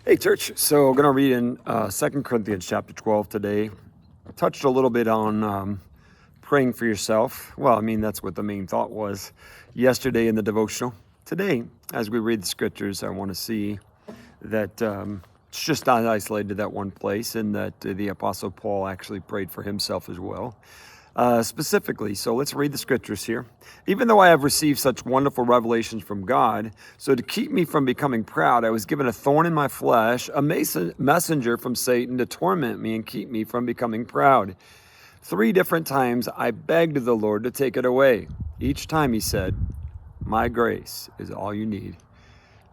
Hey, church. So I'm going to read in 2 Corinthians chapter 12 today. I touched a little bit on praying for yourself. Well, I mean, that's what the main thought was yesterday in the devotional. Today, as we read the scriptures, I want to see that it's just not isolated to that one place, and that the Apostle Paul actually prayed for himself as well. Specifically, so let's read the scriptures here. Even though I have received such wonderful revelations from God, so to keep me from becoming proud, I was given a thorn in my flesh, a messenger from Satan to torment me and keep me from becoming proud. 3 different times I begged the Lord to take it away. Each time he said, "My grace is all you need.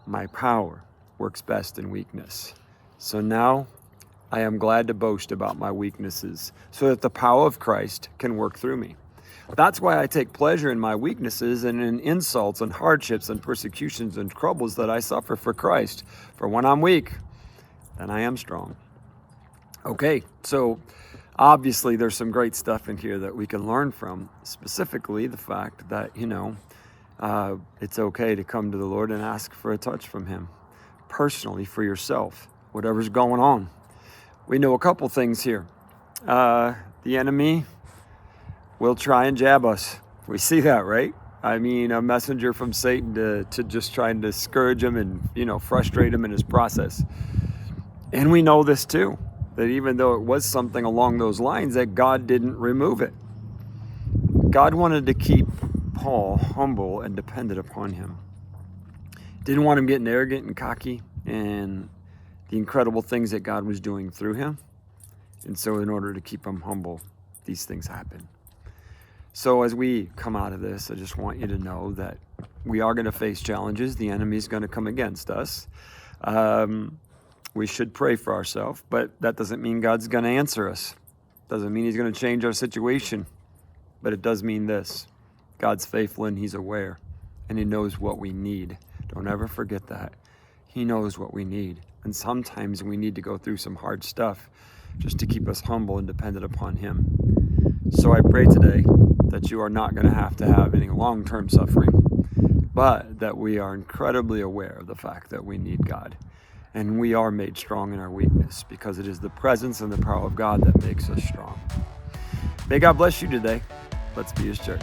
My power works best in weakness." So now I am glad to boast about my weaknesses so that the power of Christ can work through me. That's why I take pleasure in my weaknesses and in insults and hardships and persecutions and troubles that I suffer for Christ. For when I'm weak, then I am strong. Okay, so obviously there's some great stuff in here that we can learn from, specifically the fact that, it's okay to come to the Lord and ask for a touch from him personally for yourself, whatever's going on. We know a couple things here. The enemy will try and jab us. We see that, right? I mean, a messenger from Satan to just try and discourage him and, frustrate him in his process. And we know this too, that even though it was something along those lines, that God didn't remove it. God wanted to keep Paul humble and dependent upon him. Didn't want him getting arrogant and cocky and the incredible things that God was doing through him. And so in order to keep him humble, these things happen. So as we come out of this, I just want you to know that we are going to face challenges. The enemy is going to come against us. We should pray for ourselves, but that doesn't mean God's going to answer us. Doesn't mean he's going to change our situation. But it does mean this: God's faithful and he's aware, and he knows what we need. Don't ever forget that. He knows what we need. And sometimes we need to go through some hard stuff just to keep us humble and dependent upon him. So I pray today that you are not going to have any long-term suffering, but that we are incredibly aware of the fact that we need God. And we are made strong in our weakness, because it is the presence and the power of God that makes us strong. May God bless you today. Let's be his church.